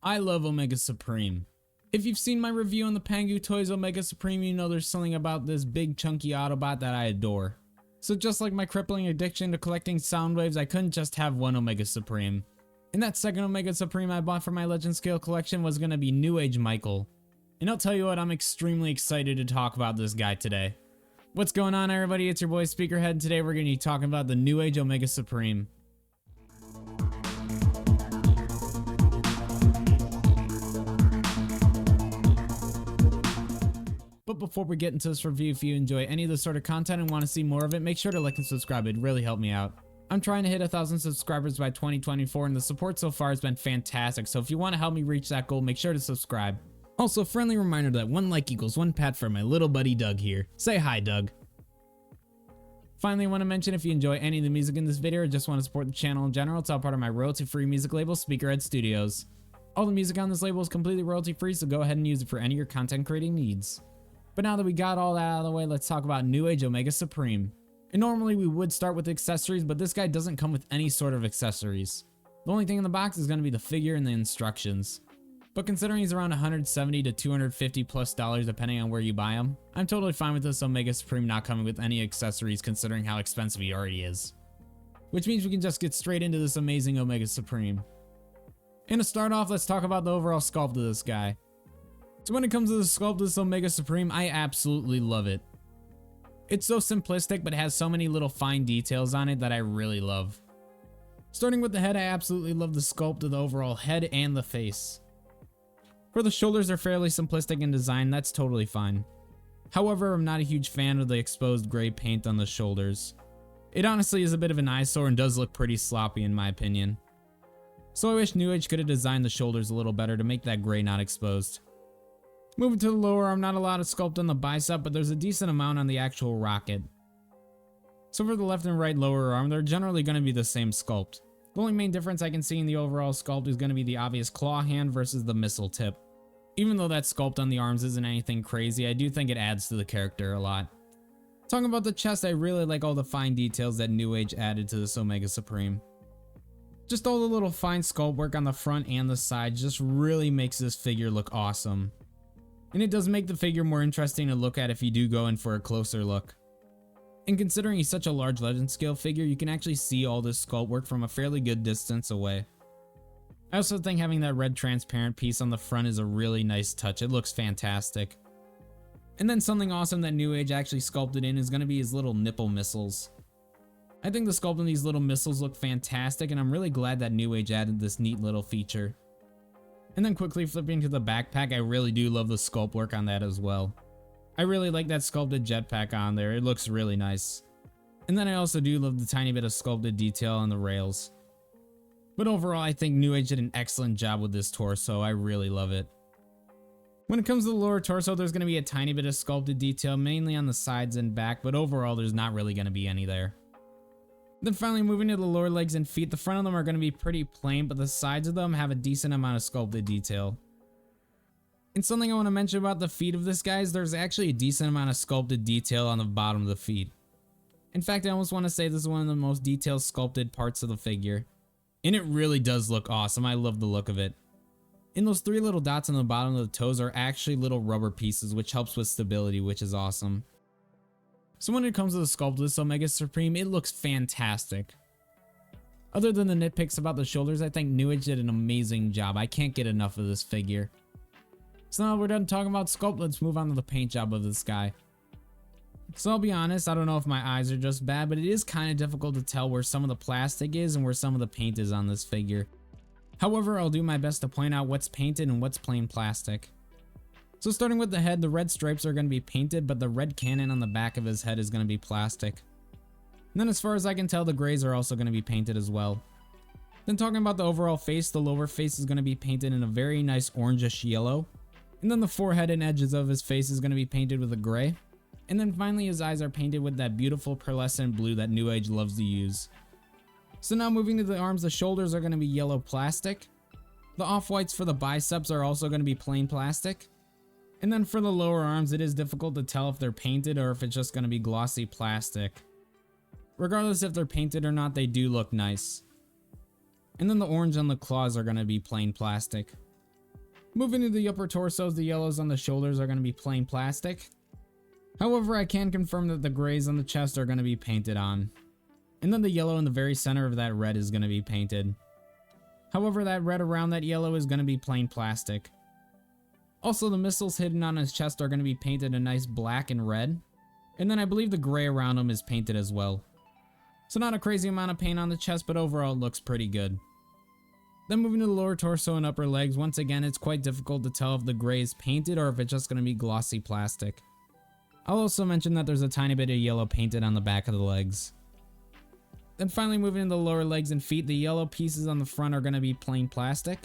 I love Omega Supreme. If you've seen my review on the Pangu Toys Omega Supreme, you know there's something about this big chunky Autobot that I adore. So just like my crippling addiction to collecting sound waves, I couldn't just have one Omega Supreme. And that second Omega Supreme I bought for my Legend Scale collection was gonna be Newage Michael. And I'll tell you what, I'm extremely excited to talk about this guy today. What's going on, everybody? It's your boy Speakerhead, and today we're gonna be talking about the Newage Omega Supreme. But before we get into this review, if you enjoy any of this sort of content and want to see more of it, make sure to like and subscribe. It'd really help me out. I'm trying to hit 1,000 subscribers by 2024, and the support so far has been fantastic, so if you want to help me reach that goal, make sure to subscribe. Also, friendly reminder that one like equals one pat for my little buddy Doug here. Say hi, Doug. Finally, I want to mention if you enjoy any of the music in this video or just want to support the channel in general, it's all part of my royalty-free music label, Speakerhead Studios. All the music on this label is completely royalty-free, so go ahead and use it for any of your content creating needs. But now that we got all that out of the way, let's talk about Newage Omega Supreme. And normally we would start with accessories, but this guy doesn't come with any sort of accessories. The only thing in the box is going to be the figure and the instructions. But considering he's around $170 to $250 plus depending on where you buy him, I'm totally fine with this Omega Supreme not coming with any accessories considering how expensive he already is. Which means we can just get straight into this amazing Omega Supreme. And to start off, let's talk about the overall sculpt of this guy. So when it comes to the sculpt of this Omega Supreme, I absolutely love it. It's so simplistic but has so many little fine details on it that I really love. Starting with the head, I absolutely love the sculpt of the overall head and the face. For the shoulders, they're fairly simplistic in design, that's totally fine. However, I'm not a huge fan of the exposed gray paint on the shoulders. It honestly is a bit of an eyesore and does look pretty sloppy in my opinion. So I wish Newage could have designed the shoulders a little better to make that gray not exposed. Moving to the lower arm, not a lot of sculpt on the bicep, but there's a decent amount on the actual rocket. So for the left and right lower arm, they're generally going to be the same sculpt. The only main difference I can see in the overall sculpt is going to be the obvious claw hand versus the missile tip. Even though that sculpt on the arms isn't anything crazy, I do think it adds to the character a lot. Talking about the chest, I really like all the fine details that Newage added to this Omega Supreme. Just all the little fine sculpt work on the front and the sides just really makes this figure look awesome. And it does make the figure more interesting to look at if you do go in for a closer look. And considering he's such a large Legend Scale figure, you can actually see all this sculpt work from a fairly good distance away. I also think having that red transparent piece on the front is a really nice touch, it looks fantastic. And then something awesome that Newage actually sculpted in is going to be his little nipple missiles. I think the sculpt on these little missiles look fantastic, and I'm really glad that Newage added this neat little feature. And then quickly flipping to the backpack, I really do love the sculpt work on that as well. I really like that sculpted jetpack on there, it looks really nice. And then I also do love the tiny bit of sculpted detail on the rails. But overall, I think Newage did an excellent job with this torso, I really love it. When it comes to the lower torso, there's going to be a tiny bit of sculpted detail, mainly on the sides and back, but overall there's not really going to be any there. Then finally moving to the lower legs and feet, the front of them are going to be pretty plain, but the sides of them have a decent amount of sculpted detail. And something I want to mention about the feet of this guy is there's actually a decent amount of sculpted detail on the bottom of the feet. In fact, I almost want to say this is one of the most detailed sculpted parts of the figure. And it really does look awesome, I love the look of it. And those three little dots on the bottom of the toes are actually little rubber pieces, which helps with stability, which is awesome. So when it comes to the sculpt of this Omega Supreme, it looks fantastic. Other than the nitpicks about the shoulders, I think Newage did an amazing job. I can't get enough of this figure. So now we're done talking about sculpt, let's move on to the paint job of this guy. So I'll be honest, I don't know if my eyes are just bad, but it is kind of difficult to tell where some of the plastic is and where some of the paint is on this figure. However, I'll do my best to point out what's painted and what's plain plastic. So starting with the head, the red stripes are going to be painted, but the red cannon on the back of his head is going to be plastic. And then as far as I can tell, the grays are also going to be painted as well. Then talking about the overall face, the lower face is going to be painted in a very nice orangish yellow. And then the forehead and edges of his face is going to be painted with a gray. And then finally his eyes are painted with that beautiful pearlescent blue that Newage loves to use. So now moving to the arms, the shoulders are going to be yellow plastic. The off-whites for the biceps are also going to be plain plastic. And then for the lower arms, it is difficult to tell if they're painted or if it's just going to be glossy plastic. Regardless if they're painted or not, they do look nice. And then the orange on the claws are going to be plain plastic. Moving to the upper torsos, the yellows on the shoulders are going to be plain plastic. However, I can confirm that the grays on the chest are going to be painted on. And then the yellow in the very center of that red is going to be painted. However, that red around that yellow is going to be plain plastic. Also, the missiles hidden on his chest are going to be painted a nice black and red. And then I believe the gray around him is painted as well. So not a crazy amount of paint on the chest, but overall it looks pretty good. Then moving to the lower torso and upper legs, once again it's quite difficult to tell if the gray is painted or if it's just going to be glossy plastic. I'll also mention that there's a tiny bit of yellow painted on the back of the legs. Then finally moving to the lower legs and feet, the yellow pieces on the front are going to be plain plastic.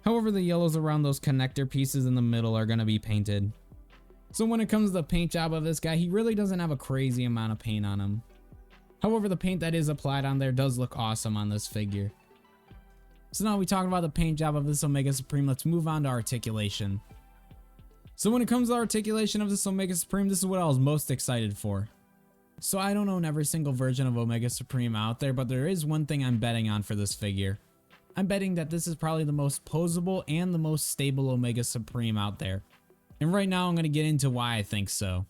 However, the yellows around those connector pieces in the middle are going to be painted. So when it comes to the paint job of this guy, he really doesn't have a crazy amount of paint on him. However, the paint that is applied on there does look awesome on this figure. So now we talked about the paint job of this Omega Supreme, let's move on to articulation. So when it comes to articulation of this Omega Supreme, this is what I was most excited for. So I don't own every single version of Omega Supreme out there, but there is one thing I'm betting on for this figure. I'm betting that this is probably the most posable and the most stable Omega Supreme out there. And right now I'm going to get into why I think so.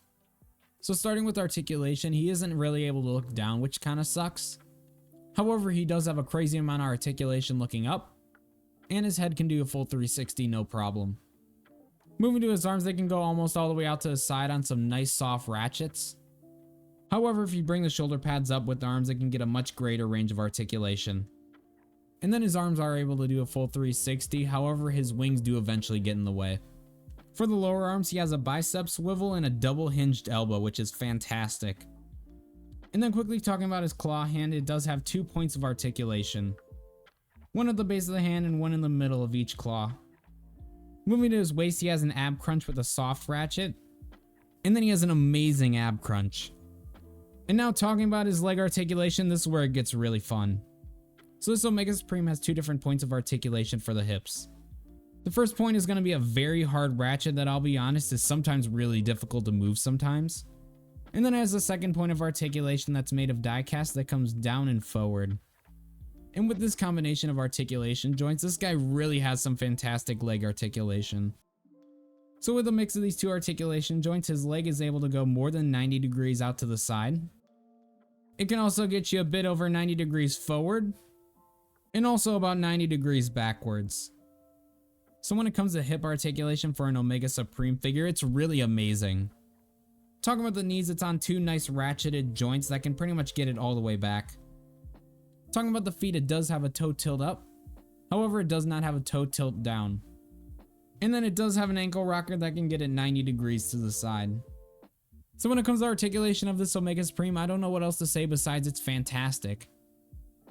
So starting with articulation, he isn't really able to look down, which kind of sucks. However, he does have a crazy amount of articulation looking up, and his head can do a full 360 no problem. Moving to his arms, they can go almost all the way out to the side on some nice soft ratchets. However, if you bring the shoulder pads up with the arms, it can get a much greater range of articulation. And then his arms are able to do a full 360, however his wings do eventually get in the way. For the lower arms, he has a bicep swivel and a double hinged elbow, which is fantastic. And then quickly talking about his claw hand, it does have 2 points of articulation. One at the base of the hand and one in the middle of each claw. Moving to his waist, he has an ab crunch with a soft ratchet. And then he has an amazing ab crunch. And now talking about his leg articulation, this is where it gets really fun. So this Omega Supreme has 2 different points of articulation for the hips. The first point is going to be a very hard ratchet that, I'll be honest, is sometimes really difficult to move sometimes. And then it has a second point of articulation that's made of die cast that comes down and forward. And with this combination of articulation joints, this guy really has some fantastic leg articulation. So with a mix of these 2 articulation joints, his leg is able to go more than 90 degrees out to the side. It can also get you a bit over 90 degrees forward, and also about 90 degrees backwards. So when it comes to hip articulation for an Omega Supreme figure, it's really amazing. Talking about the knees, it's on 2 nice ratcheted joints that can pretty much get it all the way back. Talking about the feet, it does have a toe tilt up. However, it does not have a toe tilt down. And then it does have an ankle rocker that can get it 90 degrees to the side. So when it comes to articulation of this Omega Supreme, I don't know what else to say besides it's fantastic.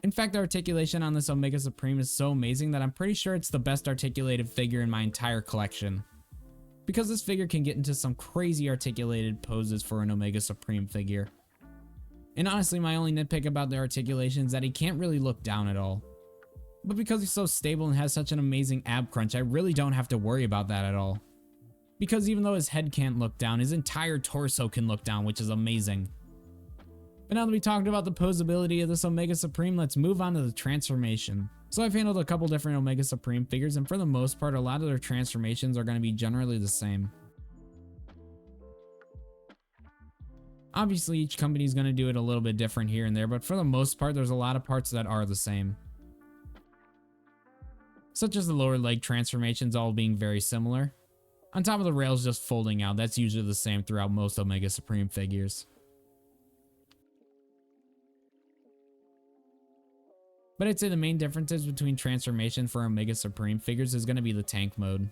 In fact, the articulation on this Omega Supreme is so amazing that I'm pretty sure it's the best articulated figure in my entire collection. Because this figure can get into some crazy articulated poses for an Omega Supreme figure. And honestly, my only nitpick about the articulation is that he can't really look down at all. But because he's so stable and has such an amazing ab crunch, I really don't have to worry about that at all. Because even though his head can't look down, his entire torso can look down, which is amazing. But now that we talked about the posability of this Omega Supreme, let's move on to the transformation. So I've handled a couple different Omega Supreme figures, and for the most part, a lot of their transformations are going to be generally the same. Obviously, each company is going to do it a little bit different here and there, but for the most part, there's a lot of parts that are the same. Such as the lower leg transformations all being very similar. On top of the rails just folding out, that's usually the same throughout most Omega Supreme figures. But I'd say the main differences between transformation for Omega Supreme figures is going to be the tank mode.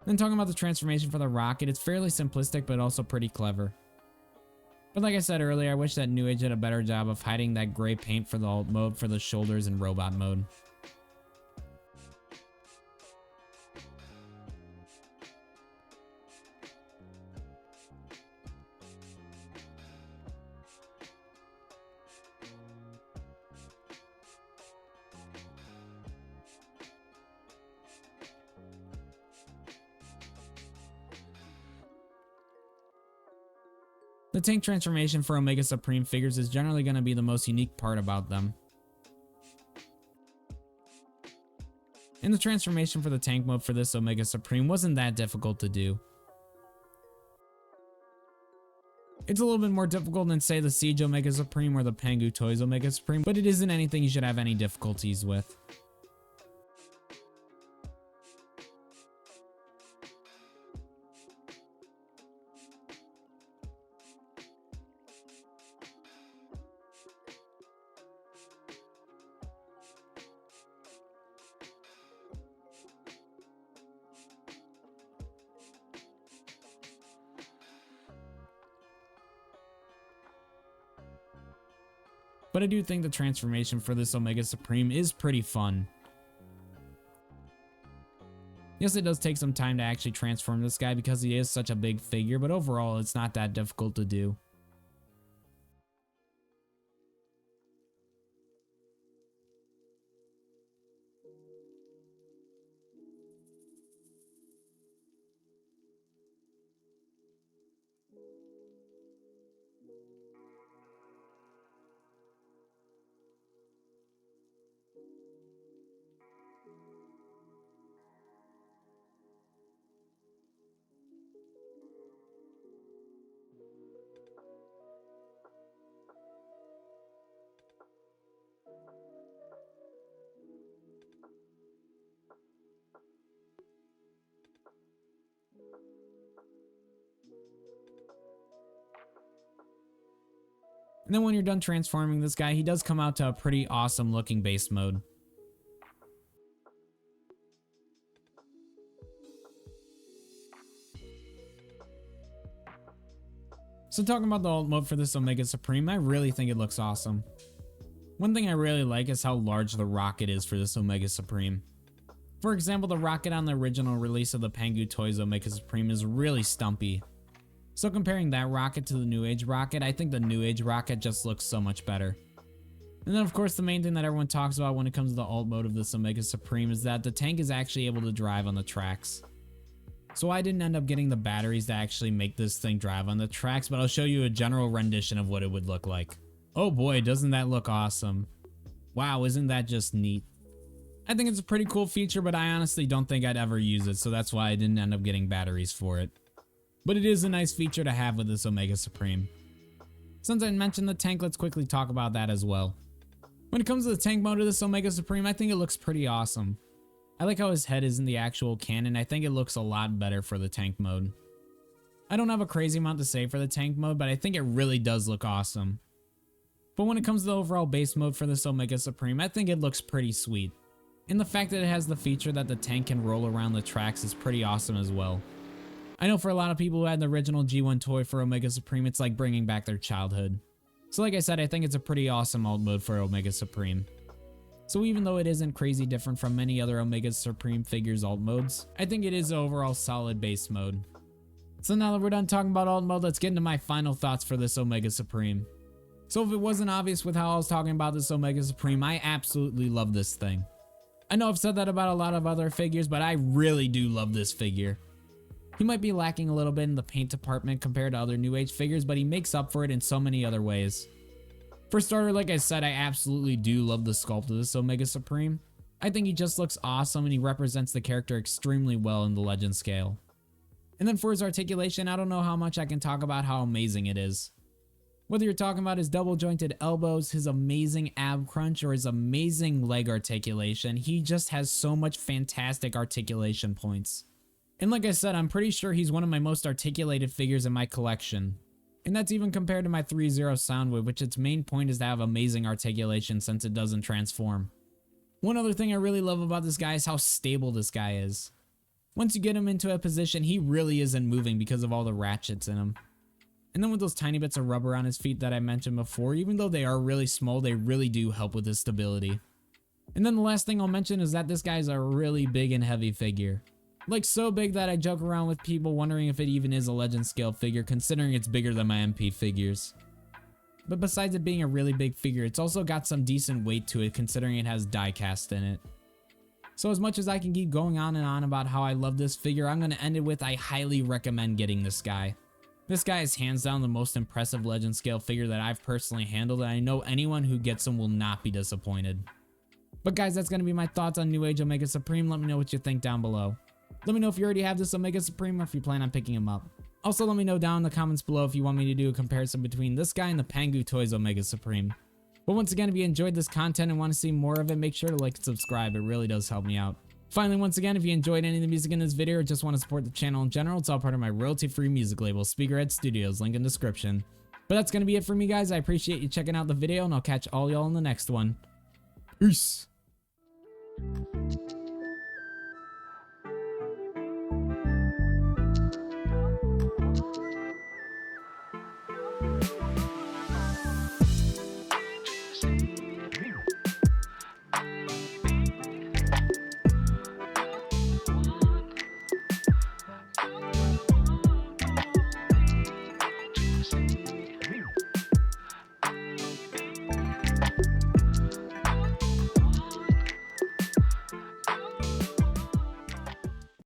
Then talking about the transformation for the rocket, it's fairly simplistic but also pretty clever. But like I said earlier, I wish that Newage did a better job of hiding that gray paint for the alt mode for the shoulders and robot mode. The tank transformation for Omega Supreme figures is generally going to be the most unique part about them. And the transformation for the tank mode for this Omega Supreme wasn't that difficult to do. It's a little bit more difficult than, say, the Siege Omega Supreme or the Pangu Toys Omega Supreme, but it isn't anything you should have any difficulties with. But I do think the transformation for this Omega Supreme is pretty fun. Yes, it does take some time to actually transform this guy because he is such a big figure, but overall it's not that difficult to do. And then when you're done transforming this guy, he does come out to a pretty awesome looking base mode. So talking about the alt mode for this Omega Supreme, I really think it looks awesome. One thing I really like is how large the rocket is for this Omega Supreme. For example, the rocket on the original release of the Pangu Toys Omega Supreme is really stumpy. So comparing that rocket to the Newage rocket, I think the Newage rocket just looks so much better. And then of course the main thing that everyone talks about when it comes to the alt mode of this Omega Supreme is that the tank is actually able to drive on the tracks. So I didn't end up getting the batteries to actually make this thing drive on the tracks, but I'll show you a general rendition of what it would look like. Oh boy, doesn't that look awesome. Wow, isn't that just neat. I think it's a pretty cool feature, but I honestly don't think I'd ever use it, so that's why I didn't end up getting batteries for it. But it is a nice feature to have with this Omega Supreme. Since I mentioned the tank, let's quickly talk about that as well. When it comes to the tank mode of this Omega Supreme, I think it looks pretty awesome. I like how his head is in the actual cannon. I think it looks a lot better for the tank mode. I don't have a crazy amount to say for the tank mode, but I think it really does look awesome. But when it comes to the overall base mode for this Omega Supreme, I think it looks pretty sweet. And the fact that it has the feature that the tank can roll around the tracks is pretty awesome as well. I know for a lot of people who had the original G1 toy for Omega Supreme, it's like bringing back their childhood. So like I said, I think it's a pretty awesome alt mode for Omega Supreme. So even though it isn't crazy different from many other Omega Supreme figures alt modes, I think it is an overall solid base mode. So now that we're done talking about alt mode, let's get into my final thoughts for this Omega Supreme. So if it wasn't obvious with how I was talking about this Omega Supreme, I absolutely love this thing. I know I've said that about a lot of other figures, but I really do love this figure. He might be lacking a little bit in the paint department compared to other Newage figures, but he makes up for it in so many other ways. For starter, like I said, I absolutely do love the sculpt of this Omega Supreme. I think he just looks awesome and he represents the character extremely well in the legend scale. And then for his articulation, I don't know how much I can talk about how amazing it is. Whether you're talking about his double jointed elbows, his amazing ab crunch, or his amazing leg articulation, he just has so much fantastic articulation points. And like I said, I'm pretty sure he's one of my most articulated figures in my collection. And that's even compared to my 3-0 Soundwave, which its main point is to have amazing articulation since it doesn't transform. One other thing I really love about this guy is how stable this guy is. Once you get him into a position, he really isn't moving because of all the ratchets in him. And then with those tiny bits of rubber on his feet that I mentioned before, even though they are really small, they really do help with his stability. And then the last thing I'll mention is that this guy is a really big and heavy figure. Like so big that I joke around with people wondering if it even is a legend scale figure, considering it's bigger than my MP figures. But besides it being a really big figure, it's also got some decent weight to it considering it has die cast in it. So as much as I can keep going on and on about how I love this figure, I'm going to end it with I highly recommend getting this guy. This guy is hands down the most impressive legend scale figure that I've personally handled, and I know anyone who gets him will not be disappointed. But guys, that's going to be my thoughts on Newage Omega Supreme. Let me know what you think down below. Let me know if you already have this Omega Supreme or if you plan on picking him up. Also, let me know down in the comments below if you want me to do a comparison between this guy and the Pangu Toys Omega Supreme. But once again, if you enjoyed this content and want to see more of it, make sure to like and subscribe. It really does help me out. Finally, once again, if you enjoyed any of the music in this video or just want to support the channel in general, it's all part of my royalty-free music label, Speakerhead Studios, link in description. But that's going to be it for me, guys. I appreciate you checking out the video, and I'll catch all y'all in the next one. Peace!